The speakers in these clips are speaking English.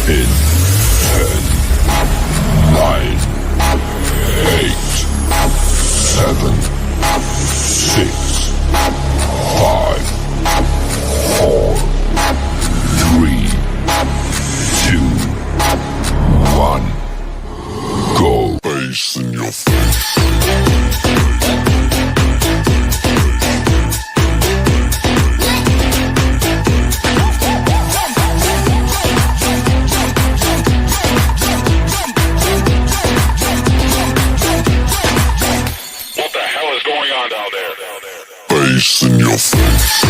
In 10, 9, 8, 7, 6, 5, 4, 3, 2, 1. Go. Face in your face. Face in your face.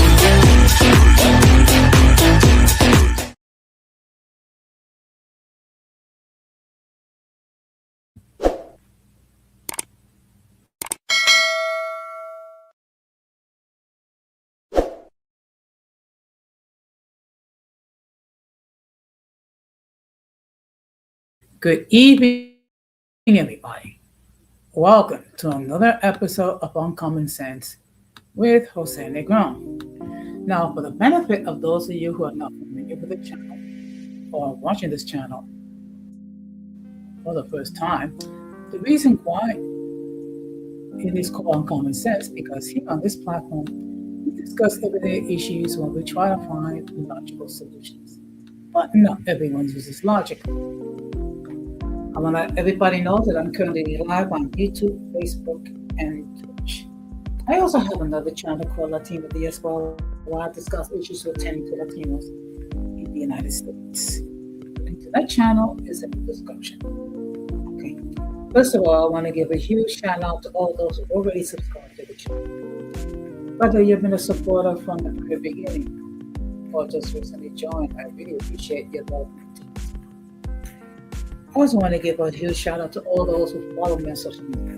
Good evening, everybody. Welcome to another episode of Uncommon Sense with Jose Negron. Now, for the benefit of those of you who are not familiar with the channel or watching this channel for the first time, the reason why it is called Uncommon Sense because here on this platform, we discuss everyday issues when we try to find logical solutions. But not everyone uses logic. I want to let everybody know that I'm currently live on YouTube, Facebook, and Twitch. I also have another channel called Latina Diaspora where I discuss issues pertaining to Latinos in the United States. The link to that channel is in the description. Okay. First of all, I want to give a huge shout out to all those who already subscribed to the channel. Whether you've been a supporter from the very beginning or just recently joined, I really appreciate your love. I also want to give a huge shout out to all those who follow me on social media,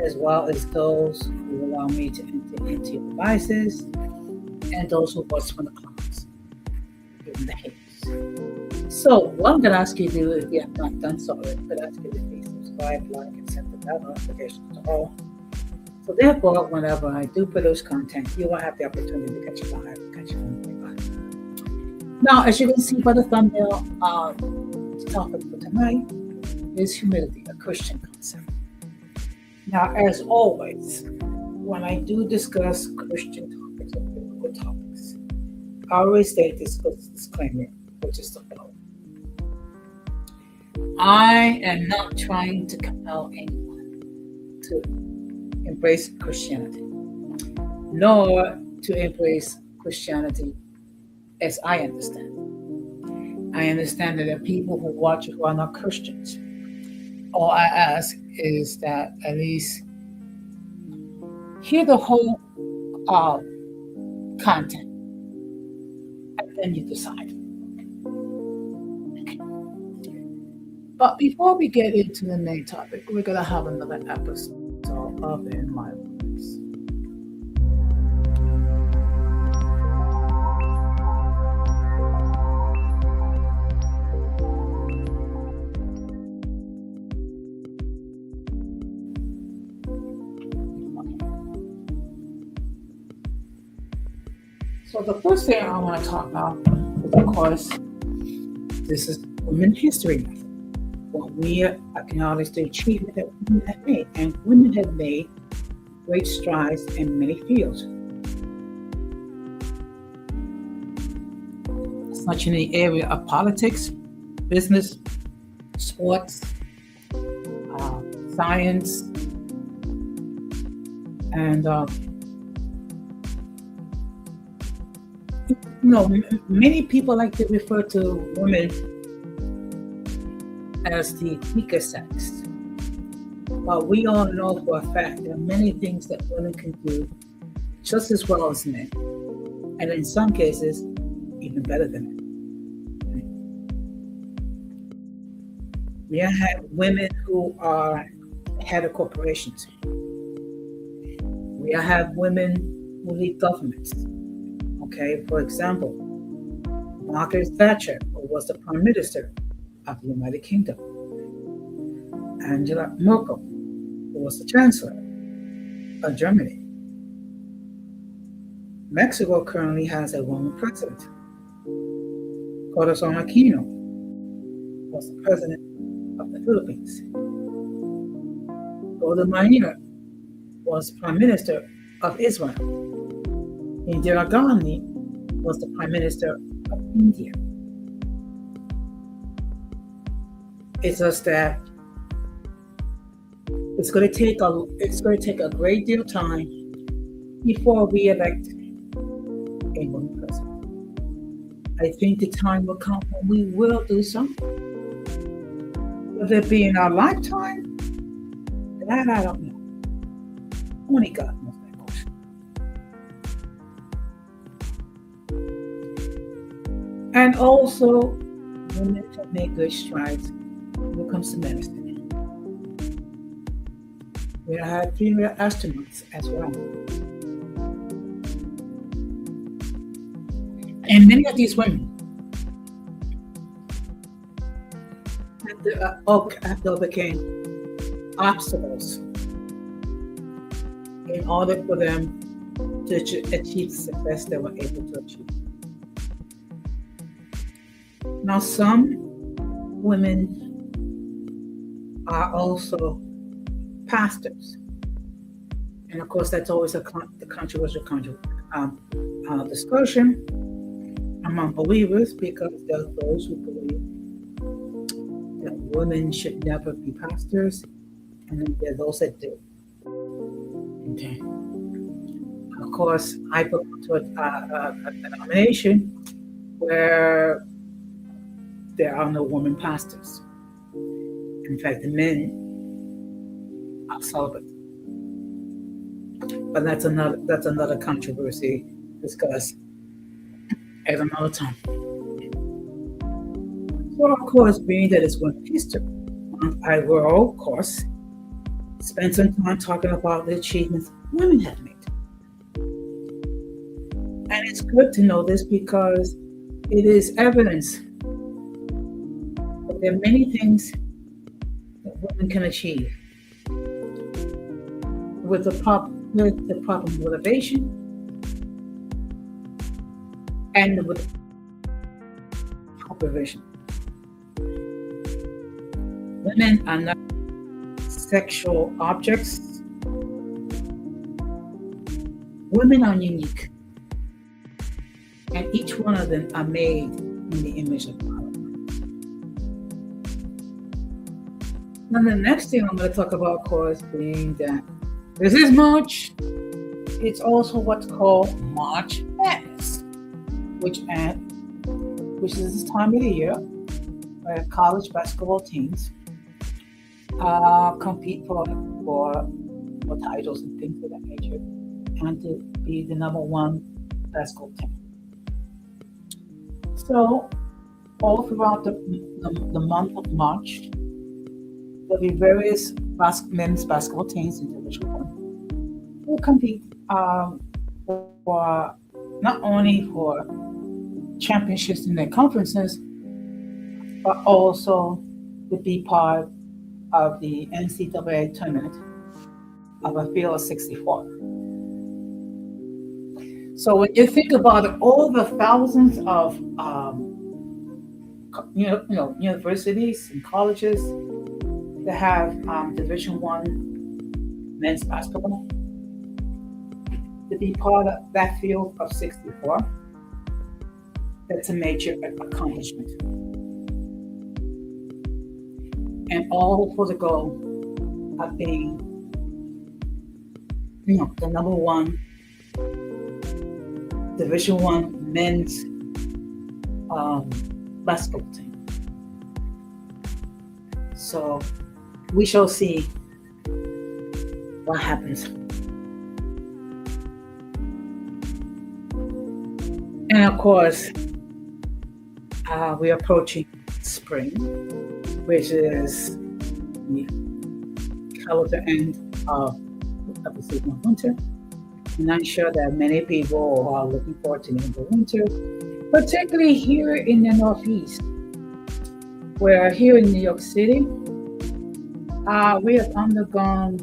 as well as those who allow me to enter into your devices and those who watch from the comments, giving the hates. So, what I'm going to ask you to do, if you have not done so already, I'm going to ask you to please subscribe, like, and set the bell notifications to all. So, therefore, whenever I do produce content, you will have the opportunity to catch it live, catch it on the live. Now, as you can see by the thumbnail, the topic for tonight is humility, a Christian concept. Now, as always, when I do discuss Christian topics or biblical topics, I always state this disclaimer, which is the following. I am not trying to compel anyone to embrace Christianity, nor to embrace Christianity as I understand. I understand that there are people who watch who are not Christians. All I ask is that at least hear the whole content and then you decide. Okay. But before we get into the main topic, we're going to have another episode of In My Words. So the first thing I want to talk about is, of course, this is Women's History Month. Well, we acknowledge the achievement that women have made, and women have made great strides in many fields, such in the area of politics, business, sports, science, and many people like to refer to women as the weaker sex. But we all know for a fact there are many things that women can do just as well as men. And in some cases, even better than men. We have women who are head of corporations. We have women who lead governments. Okay, for example, Margaret Thatcher, who was the Prime Minister of the United Kingdom. Angela Merkel, who was the Chancellor of Germany. Mexico currently has a woman president. Corazon Aquino was the president of the Philippines. Golda Meir was Prime Minister of Israel. Indira Gandhi was the Prime Minister of India. It's just that it's going to take a great deal of time before we elect a woman president. I think the time will come when we will do something. Will it be in our lifetime? That I don't know. Only God knows that question. And also, women can make good strides when it comes to medicine. We had female astronauts as well. And many of these women have to overcome obstacles in order for them to achieve the success they were able to achieve. Now, some women are also pastors, and of course, that's always the controversial discussion among believers, because there are those who believe that women should never be pastors, and then there are those that do. Okay. Of course, I belong to a denomination where there are no women pastors. In fact, the men are celibate. But that's another controversy discussed at another time. So, of course, being that it's Women's History, I will, of course, spend some time talking about the achievements women have made. And it's good to know this because it is evidence that there are many things that women can achieve with the proper motivation and with proper vision. Women are not sexual objects. Women are unique, and each one of them are made in the image of God. Now, the next thing I'm going to talk about, of course, being that this is March. It's also what's called March Madness, which is this time of the year where college basketball teams compete for titles and things of that nature, and to be the number one basketball team. So, all throughout the month of March, there'll be various men's basketball teams in Division One who compete for not only for championships in their conferences, but also to be part of the NCAA tournament of a field of 64. So when you think about it, all the thousands of universities and colleges that have Division One men's basketball, to be part of that field of 64, that's a major accomplishment. And all for the goal of being, the number one Division One men's basketball team. So we shall see what happens. And of course, we're approaching spring, which is the calendar end of the season of winter. And I'm sure that many people are looking forward to the end of winter, particularly here in the Northeast, where here in New York City, we have undergone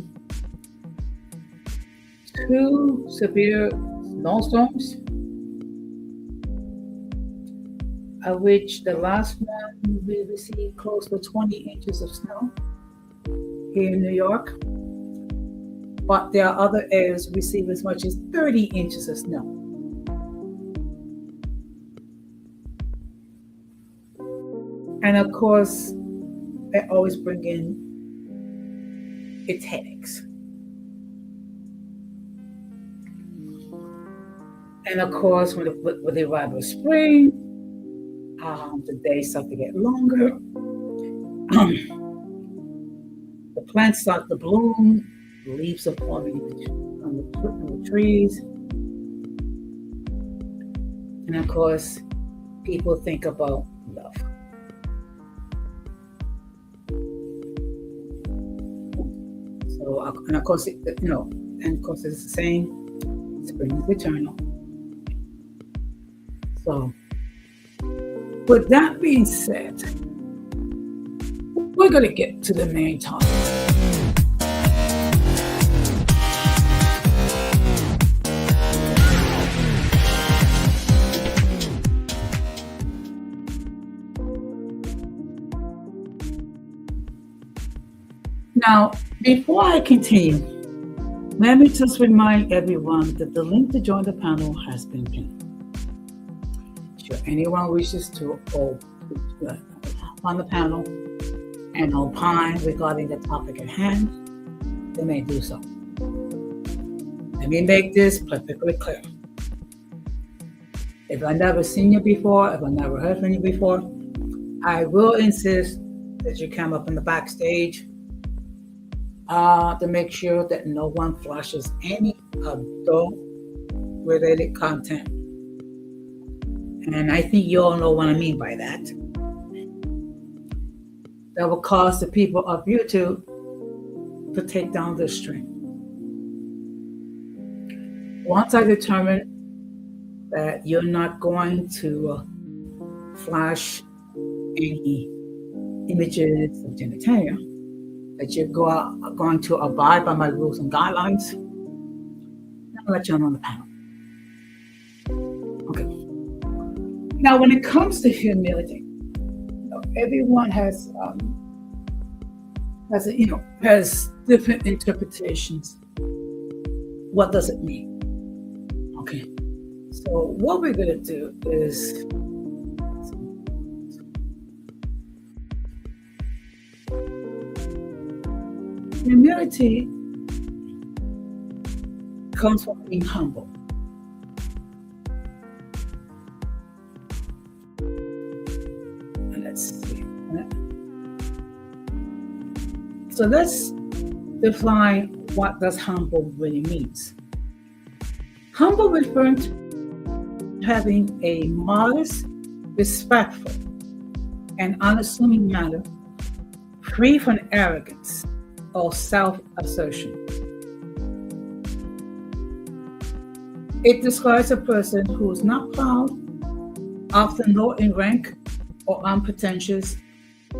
2 severe snowstorms, of which the last one we received close to 20 inches of snow here in New York. But there are other areas receive as much as 30 inches of snow. And of course, they always bring in its headaches. And of course, with the arrival of spring, the days start to get longer. The plants start to bloom, the leaves are forming on the trees. And of course, people think about love. So, and of course, it's the same. Spring is eternal. So, with that being said, we're going to get to the main topic. Now, before I continue, let me just remind everyone that the link to join the panel has been pinned. Should anyone wishes to on the panel and opine regarding the topic at hand, they may do so. Let me make this perfectly clear. If I've never seen you before, if I've never heard from you before, I will insist that you come up in the backstage to make sure that no one flashes any adult-related content. And I think you all know what I mean by that. That will cause the people of YouTube to take down the stream. Once I determine that you're not going to flash any images of genitalia, that you're going to abide by my rules and guidelines, I'll let you know on the panel. Okay. Now, when it comes to humility, everyone has different interpretations. What does it mean? Okay. So what we're going to do is humility comes from being humble. Let's see. So let's define what does humble really means. Humble refers to having a modest, respectful, and unassuming manner, free from arrogance or self-assertion. It describes a person who is not proud, often low in rank or unpretentious,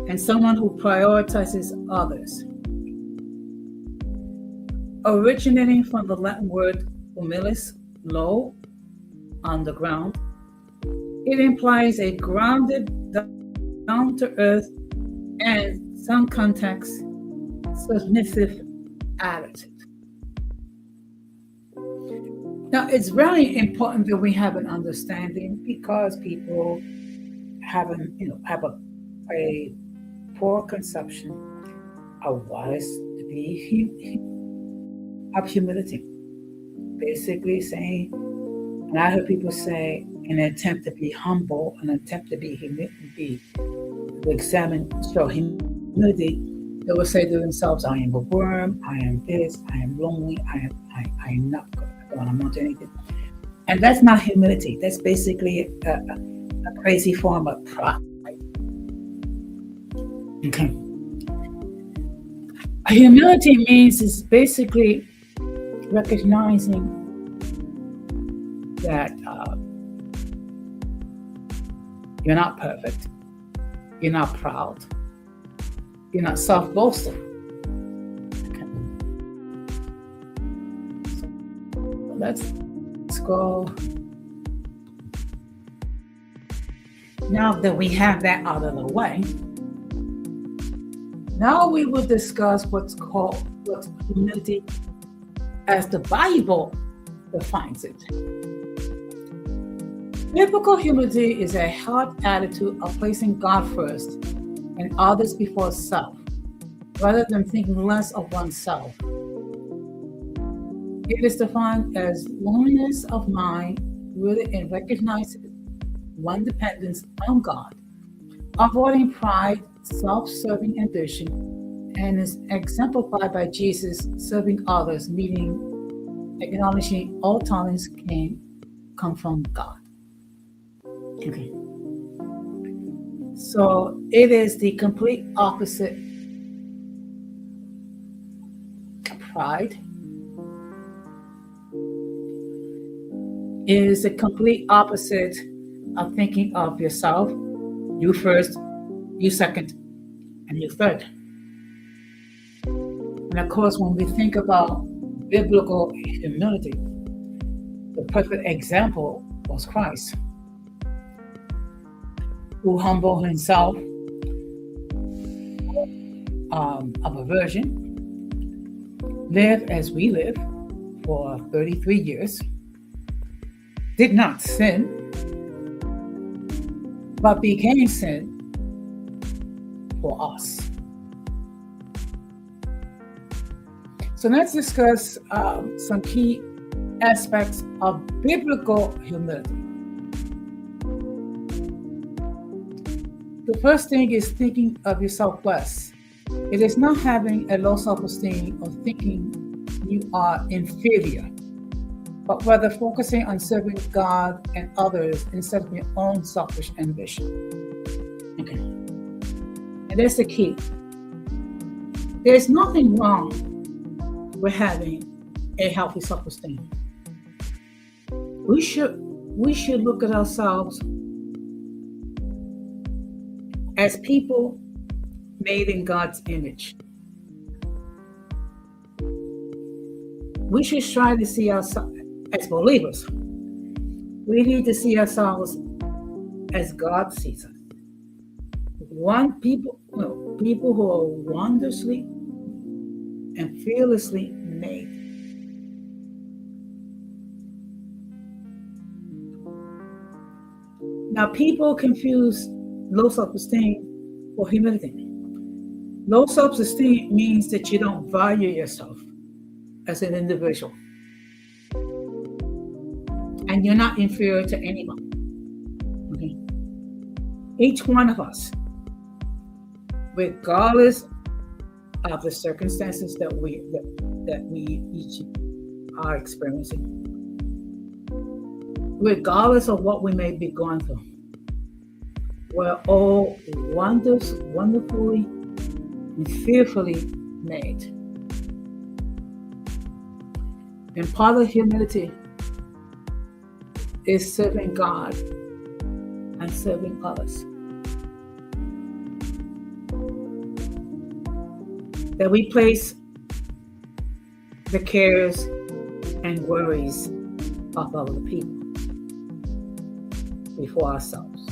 and someone who prioritizes others. Originating from the Latin word humilis, low, on the ground, it implies a grounded, down-to-earth, and some contexts, submissive attitude. Now, it's very important that we have an understanding, because people have a poor conception of what is to be of humility. Basically saying, and I heard people say, an attempt to be humble, an attempt to to examine, show humility, they will say to themselves, I am a worm, I am this, I am lonely, I am not going to amount to anything. And that's not humility. That's basically a crazy form of pride. Okay. Humility means is basically recognizing that you're not perfect, you're not proud, you're not self-boasting. Okay. So let's go. Now that we have that out of the way, now we will discuss what's humility as the Bible defines it. Biblical humility is a heart attitude of placing God first and others before self, rather than thinking less of oneself. It is defined as lowliness of mind, rooted in recognizing one's dependence on God, avoiding pride, self-serving ambition, and is exemplified by Jesus serving others, meaning acknowledging all talents can come from God. Okay. So it is the complete opposite of pride. It is the complete opposite of thinking of yourself, you first, you second, and you third. And of course, when we think about biblical humility, the perfect example was Christ, who humbled himself of a virgin, lived as we live for 33 years, did not sin, but became sin for us. So let's discuss some key aspects of biblical humility. The first thing is thinking of yourself less. It is not having a low self-esteem or thinking you are inferior, but rather focusing on serving God and others instead of your own selfish ambition. Okay. And that's the key. There's nothing wrong with having a healthy self-esteem. We should look at ourselves as people made in God's image. We should strive to see ourselves as believers. We need to see ourselves as God sees us. People who are wondrously and fearlessly made. Now, people confuse low self-esteem for humility. Low self-esteem means that you don't value yourself as an individual. And you're not inferior to anyone. Okay? Each one of us, regardless of the circumstances that we each are experiencing, regardless of what we may be going through, we're all wonderfully and fearfully made. And part of humility is serving God and serving others. That we place the cares and worries of other people before ourselves.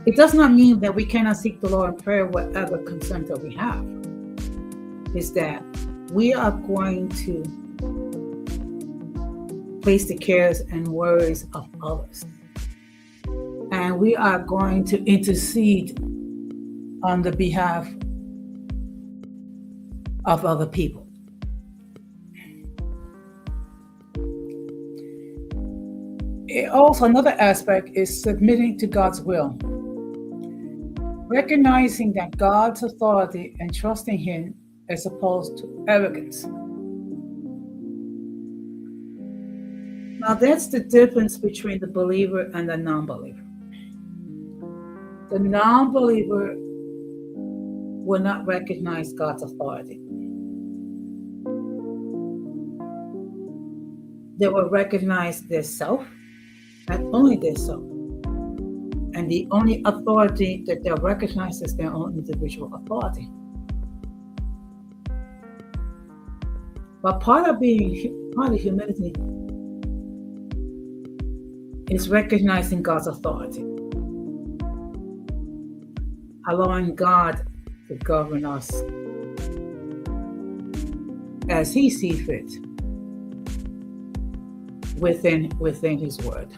It does not mean that we cannot seek the Lord in prayer whatever concern that we have. It's that we are going to place the cares and worries of others. And we are going to intercede on the behalf of other people. Also, another aspect is submitting to God's will. Recognizing that God's authority and trusting Him as opposed to arrogance. Now that's the difference between the believer and the non-believer. The non-believer will not recognize God's authority. They will recognize their self, and only their self. And the only authority that they'll recognize is their own individual authority. But part of humility It's recognizing God's authority, allowing God to govern us as He sees fit within His Word.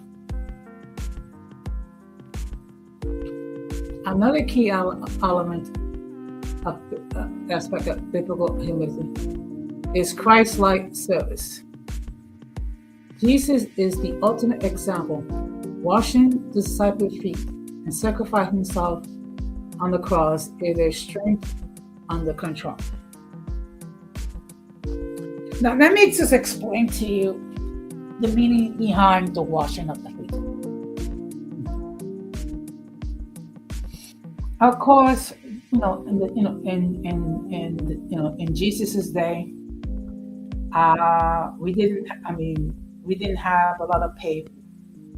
Another key element of aspect of biblical humility is Christ-like service. Jesus is the ultimate example, washing the disciples' feet and sacrificing Himself on the cross is their strength under control. Now, let me just explain to you the meaning behind the washing of the feet. Of course, in Jesus's day, we didn't have a lot of paved.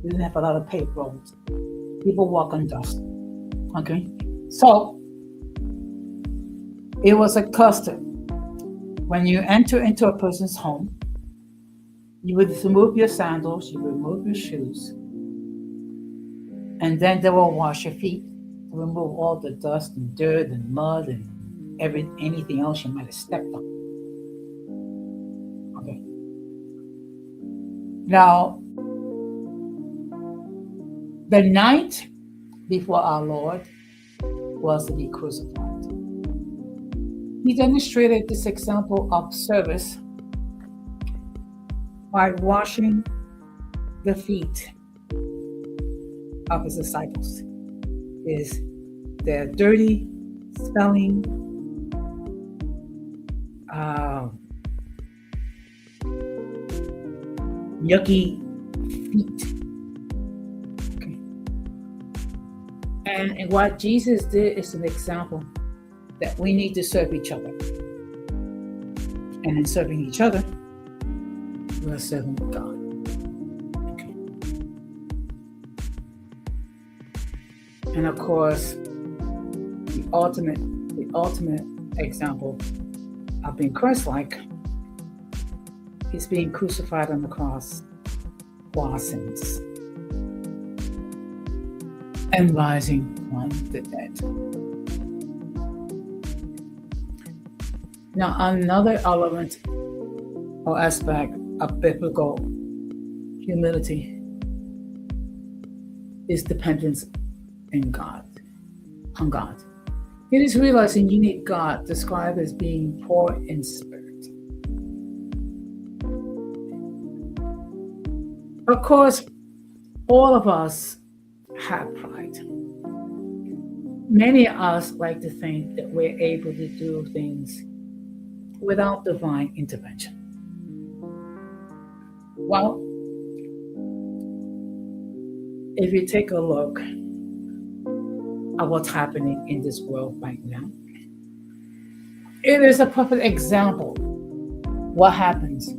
We didn't have a lot of paved roads. People walk on dust. Okay, so it was a custom. When you enter into a person's home, you would remove your sandals, you remove your shoes, and then they will wash your feet to remove all the dust and dirt and mud and anything else you might have stepped on. Okay. Now, the night before our Lord was to be crucified, He demonstrated this example of service by washing the feet of His disciples. They're dirty, smelling, yucky feet. Okay. And what Jesus did is an example that we need to serve each other. And in serving each other, we are serving God. Okay. And of course, the ultimate example of being Christ-like is being crucified on the cross for our sins and rising from the dead. Now, another element or aspect of biblical humility is dependence on God. It is realizing you need God, described as being poor in spirit. Of course, all of us have pride. Many of us like to think that we're able to do things without divine intervention. Well, if you take a look at what's happening in this world right now, it is a perfect example what happens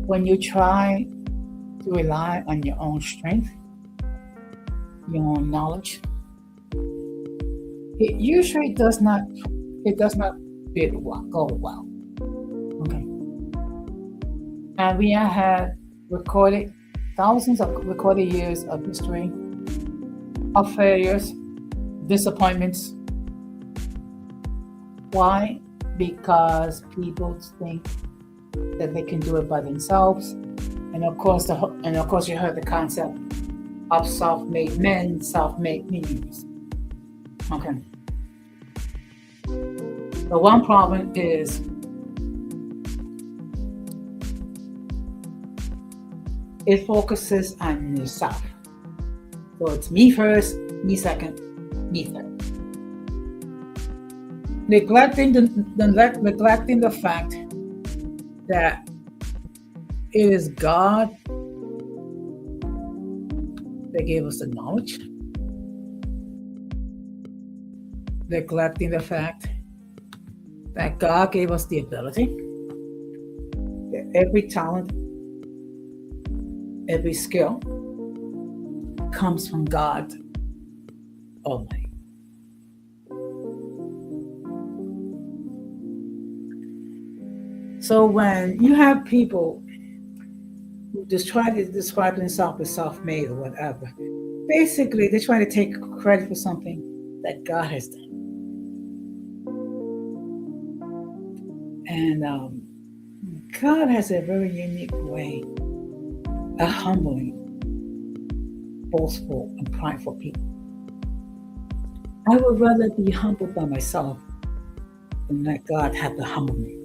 when you try to rely on your own strength, your own knowledge. It usually does not go well. Okay. And we have had thousands of recorded years of history of failures, disappointments. Why? Because people think that they can do it by themselves. And of course you heard the concept of self-made men, self-made millionaires. Okay. The one problem is it focuses on yourself. So it's me first, me second, me third. Neglecting the fact that it is God that gave us the knowledge. Neglecting the fact that God gave us the ability, that every talent, every skill comes from God Almighty. So when you have people who just try to describe themselves as self-made or whatever. Basically, they're trying to take credit for something that God has done. And God has a very unique way of humbling boastful and prideful people. I would rather be humbled by myself than let God have to humble me.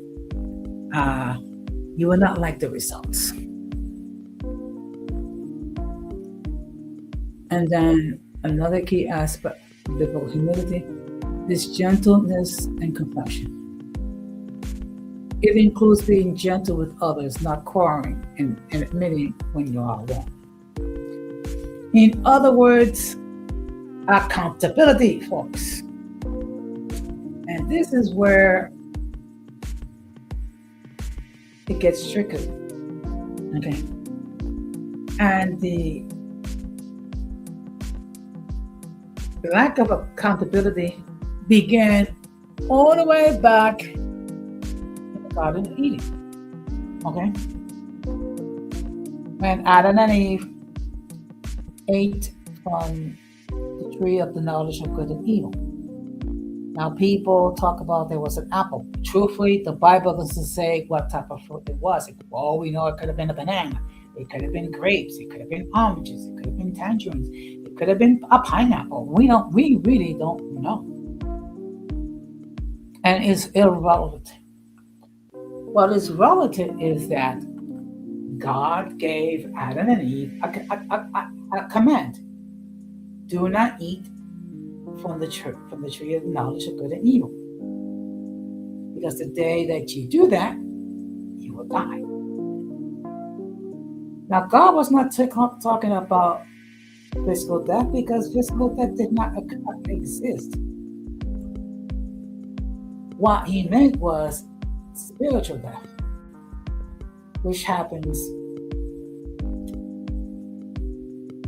You will not like the results. And then another key aspect of biblical humility is gentleness and compassion. It includes being gentle with others, not quarreling and admitting when you are wrong. In other words, accountability, folks. And this is where it gets tricky. Okay. And the lack of accountability began all the way back in the Garden of Eden. Okay? When Adam and Eve ate from the tree of the knowledge of good and evil. Now, people talk about there was an apple. Truthfully, the Bible doesn't say what type of fruit it was. Well, we know it could have been a banana. It could have been grapes. It could have been oranges. It could have been tangerines. It could have been a pineapple. We really don't know. And it's irrelevant. What is relevant is that God gave Adam and Eve a command. Do not eat from the tree of the knowledge of good and evil. Because the day that you do that, you will die. Now, God was not talking about physical death because physical death did not exist. What he meant was spiritual death, which happens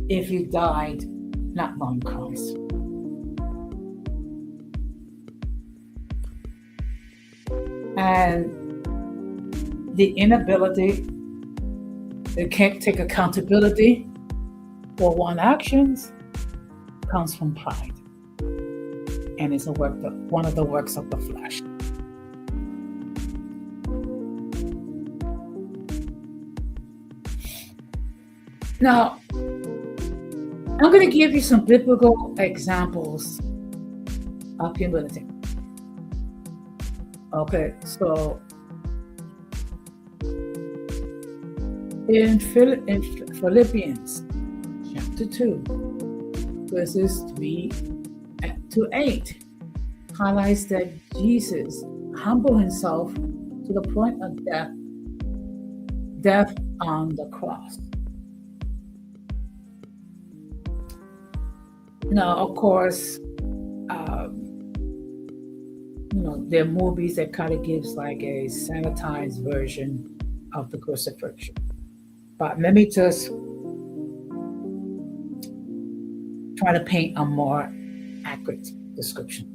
if you died not knowing Christ. And the inability to take accountability for one's actions comes from pride. And it's one of the works of the flesh. Now, I'm going to give you some biblical examples of humility. Okay, so in Philippians chapter 2, verses 3 to 8, highlights that Jesus humbled himself to the point of death on the cross. Now, of course, there are movies that kind of gives like a sanitized version of the crucifixion. But let me just try to paint a more accurate description.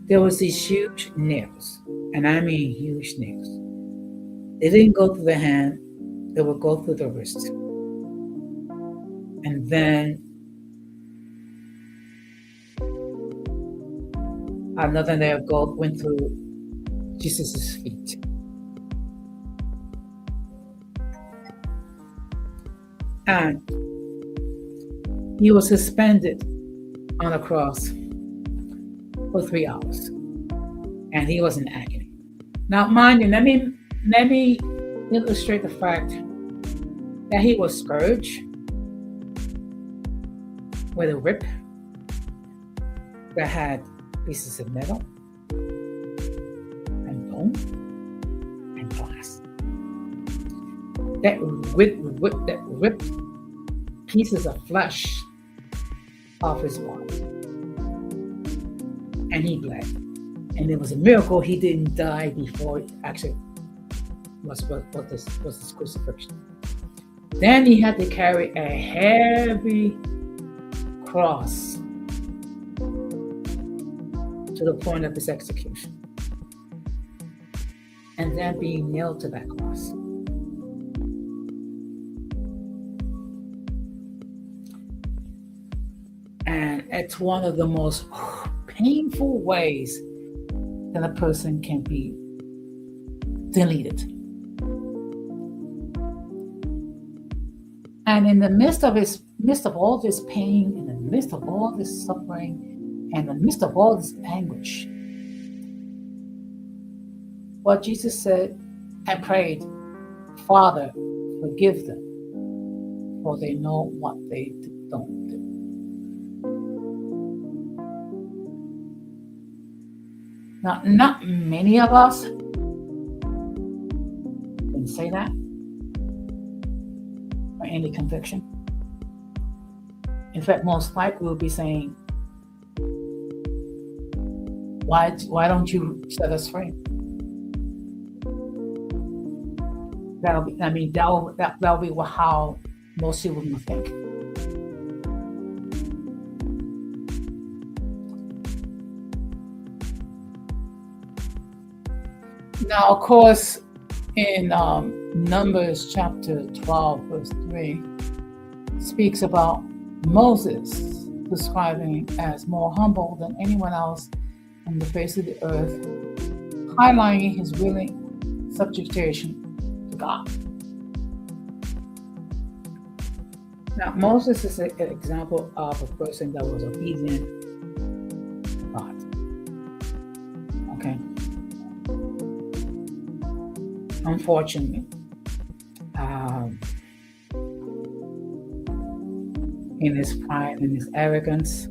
There was these huge nails, and I mean huge nails. They didn't go through the hand, they would go through the wrist. And then another nail went through Jesus' feet. And he was suspended on a cross for 3 hours. And he was in agony. Now, mind you, let me illustrate the fact that he was scourged with a whip that had pieces of metal and bone and glass. That ripped pieces of flesh off his body. And he bled. And it was a miracle he didn't die before it actually was this crucifixion. Then he had to carry a heavy cross to the point of his execution. And then being nailed to that cross. It's one of the most painful ways that a person can be deleted. And in the midst of all this pain, in the midst of all this suffering, and in the midst of all this anguish, what Jesus said and prayed, Father, forgive them, for they know what they don't do. Now, not many of us can say that or any conviction. In fact, most likely we'll be saying, why don't you set us free? That'll be how most people will think. Now, of course, in Numbers chapter 12, verse 3, speaks about Moses describing as more humble than anyone else on the face of the earth, highlighting his willing subjugation to God. Now, Moses is an example of a person that was obedient to God. Okay. Unfortunately, in his pride and his arrogance,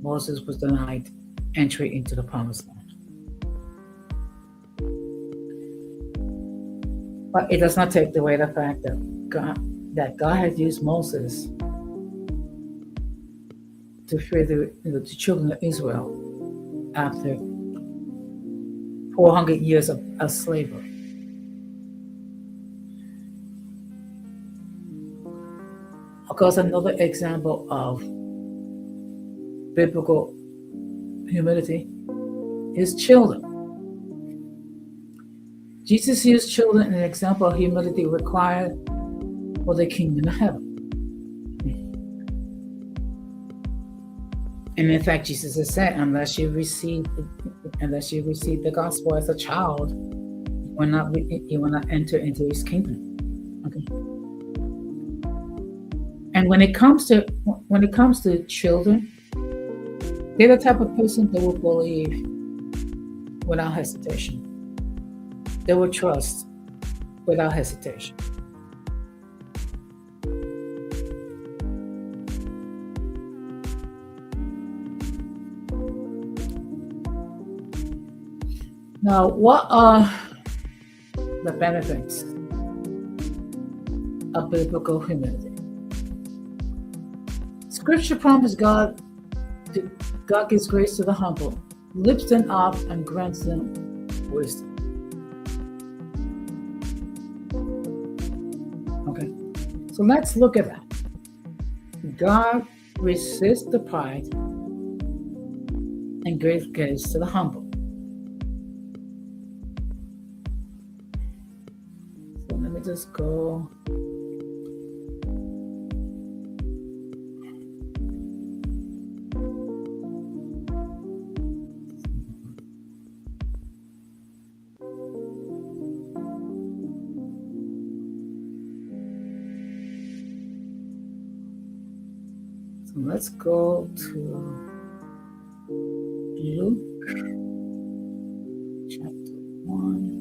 Moses was denied entry into the promised land. But it does not take away the fact that God had used Moses to free the children of Israel after 400 years of slavery. Of course, another example of biblical humility is children. Jesus used children as an example of humility required for the kingdom of heaven. And in fact, Jesus has said, unless you receive the gospel as a child, you will not enter into his kingdom. Okay. And when it comes to children, they're the type of person that will believe without hesitation. They will trust without hesitation. Now, what are the benefits of biblical humility? Scripture promises God gives grace to the humble, lifts them up, and grants them wisdom. Okay, so let's look at that. God resists the pride and gives grace to the humble. So let me just go. So let's go to Luke chapter 1.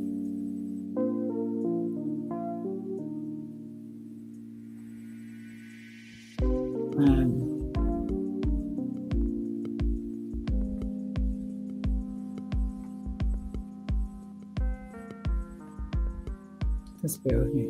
And just bear with me.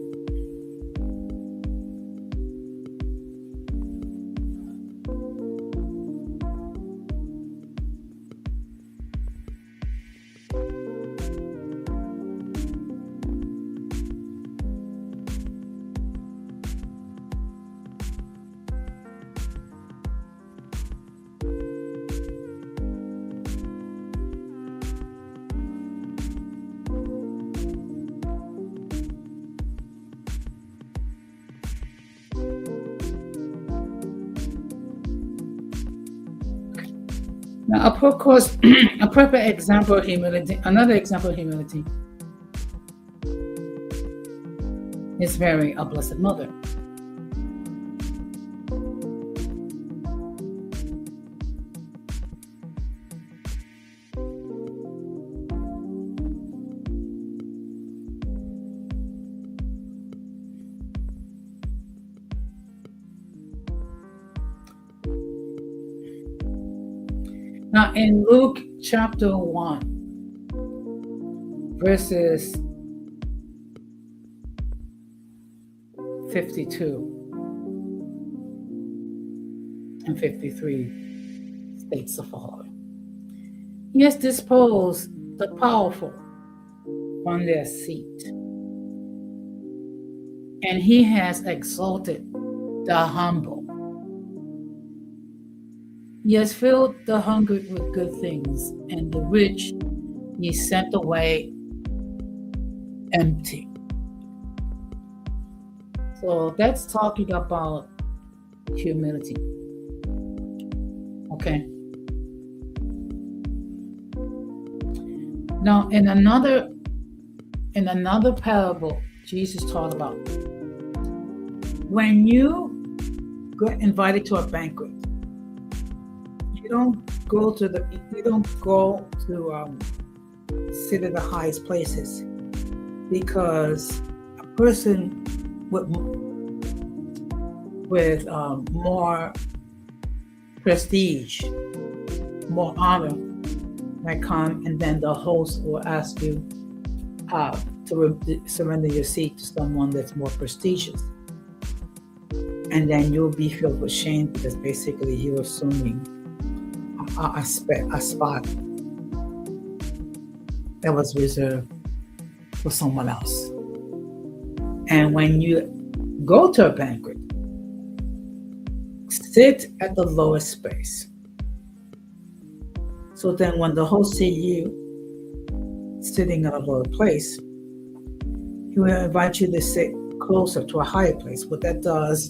Now, of course, a perfect example of humility, another example of humility is Mary, a Blessed Mother. Now, in Luke chapter 1, verses 52 and 53 states the following. He has disposed the powerful on their seat, and he has exalted the humble. He has filled the hungry with good things, and the rich he sent away empty. So that's talking about humility. Okay. Now, in another parable, Jesus taught about when you get invited to a banquet, you don't go to sit at the highest places, because a person with more prestige, more honor might come, and then the host will ask you to surrender your seat to someone that's more prestigious, and then you'll be filled with shame, because basically you're assuming a spot that was reserved for someone else. And when you go to a banquet, sit at the lowest space. So then when the host sees you sitting at a lower place, he will invite you to sit closer to a higher place. What that does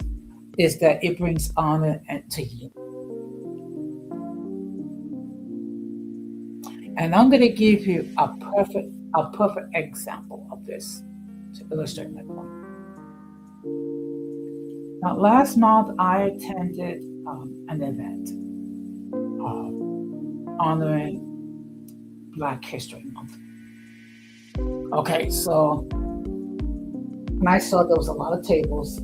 is that it brings honor to you. And I'm going to give you a perfect example of this to illustrate my point. Now, last month I attended an event honoring Black History Month. Okay, so when I saw there was a lot of tables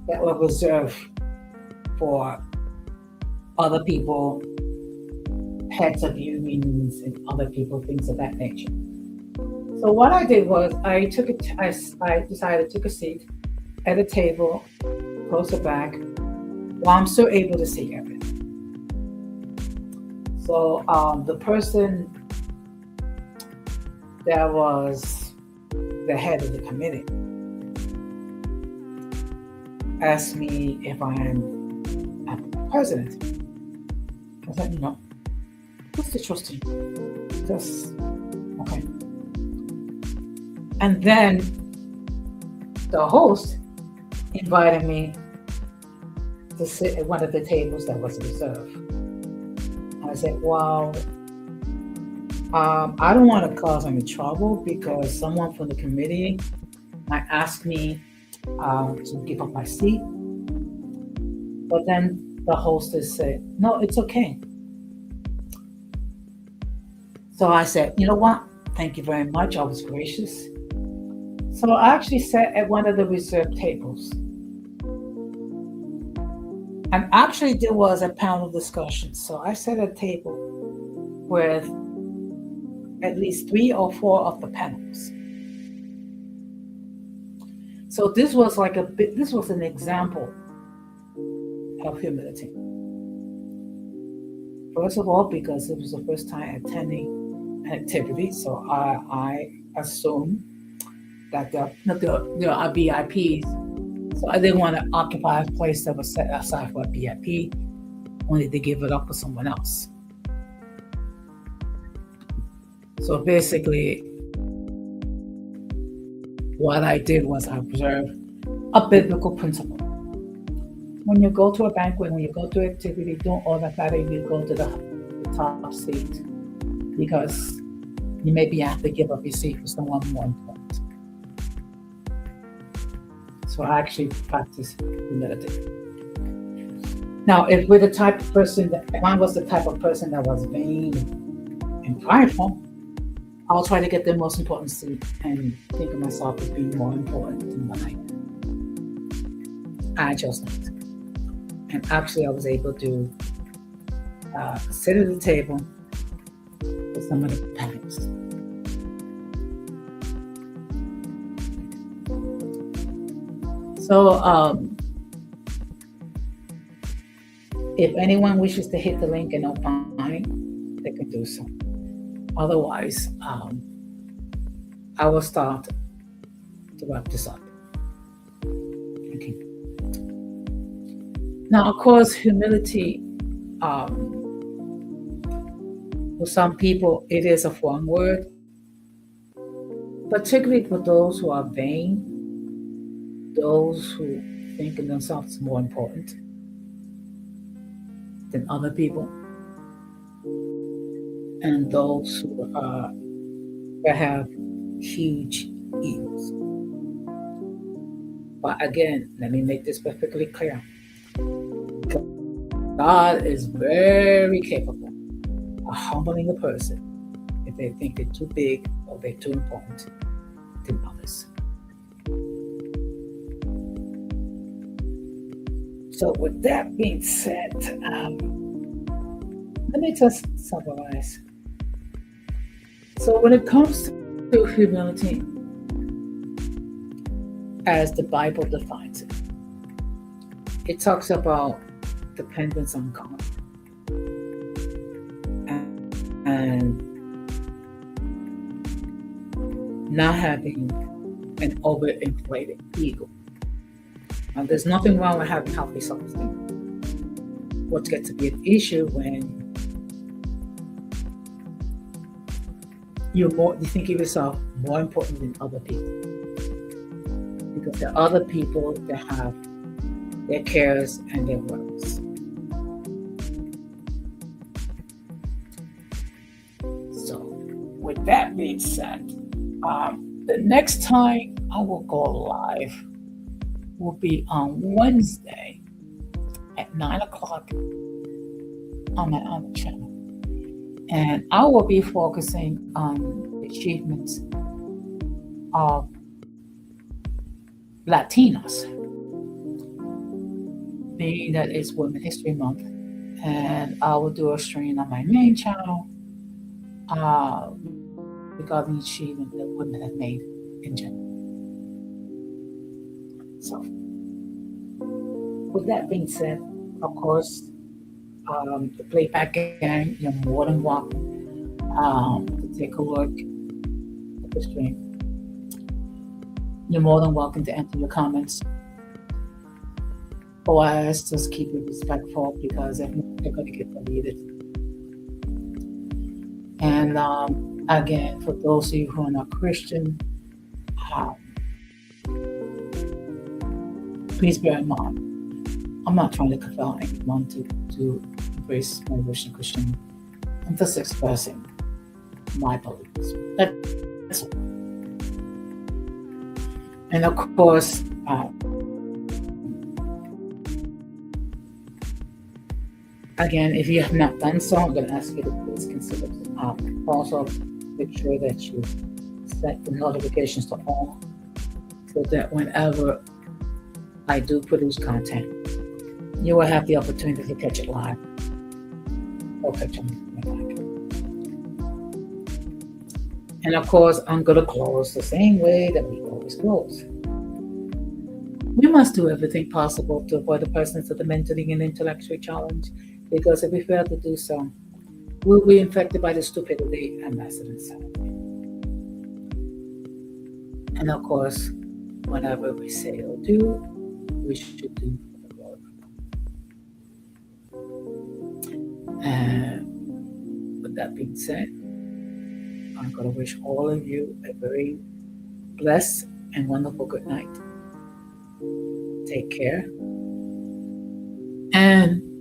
that were reserved for other people, heads of unions and other people, things of that nature. So what I did was I decided to take a seat at a table closer back while I'm still able to see everything. So the person that was the head of the committee asked me if I'm president. I said, no. What's interesting? Just okay. And then the host invited me to sit at one of the tables that was reserved. And I said, well, I don't want to cause any trouble, because someone from the committee might ask me to give up my seat. But then the hostess said, no, it's okay. So I said, you know what? Thank you very much. I was gracious. So I actually sat at one of the reserved tables. And actually there was a panel discussion. So I sat at a table with at least 3 or 4 of the panels. So this was an example of humility. First of all, because it was the first time attending an activity, so I assumed that there are VIPs. So I didn't want to occupy a place that was set aside for a VIP, only to give it up for someone else. So basically, what I did was I observed a biblical principle. when you go to a banquet, when you go to activity, don't automatically go to the top seat because you maybe have to give up your seat for someone more important. So I actually practice humility. Now, if we're the type of person if I was the type of person that was vain and prideful, I'll try to get the most important seat and think of myself as being more important than life. I chose not to. And actually, I was able to sit at the table with some of the parents. So, if anyone wishes to hit the link and opine, they can do so. Otherwise, I will start to wrap this up. Okay. Now, of course, humility, for some people, it is a foreign word, particularly for those who are vain, those who think of themselves more important than other people, and those who have huge egos. But again, let me make this perfectly clear. God is very capable of humbling a person if they think they're too big or they're too important than others. So with that being said, let me just summarize. So when it comes to humility, as the Bible defines it, it talks about dependence on God and not having an overinflated ego. Now, there's nothing wrong with having healthy self-esteem. What gets to be an issue when you think of yourself more important than other people, because there are other people that have their cares and their worries. So, with that being said, the next time I will go live will be on Wednesday at 9 o'clock on my other channel. And I will be focusing on the achievements of Latinos, being that it's Women History Month. And I will do a stream on my main channel regarding the achievement that women have made in general. So, with that being said, of course, the playback gang, you're more than welcome to take a look at the stream. You're more than welcome to enter your comments. Otherwise, just keep it respectful because they're going to get deleted. And again, for those of you who are not Christian, please bear in mind, I'm not trying to compel anyone to embrace my Christian Christianity. I'm just expressing my beliefs. That's all. And of course, again, if you have not done so, I'm going to ask you to please consider also make sure that you set the notifications to all, so that whenever I do produce content, you will have the opportunity to catch it live or catch it back. And of course, I'm going to close the same way that we always close. We must do everything possible to avoid the presence of the mentally and intellectually challenged, because if we fail to do so, we'll be infected by the stupidity and massive insanity. And of course, whenever we say or do, we should do for the Lord. And with that being said, I'm going to wish all of you a very blessed and wonderful good night. Take care And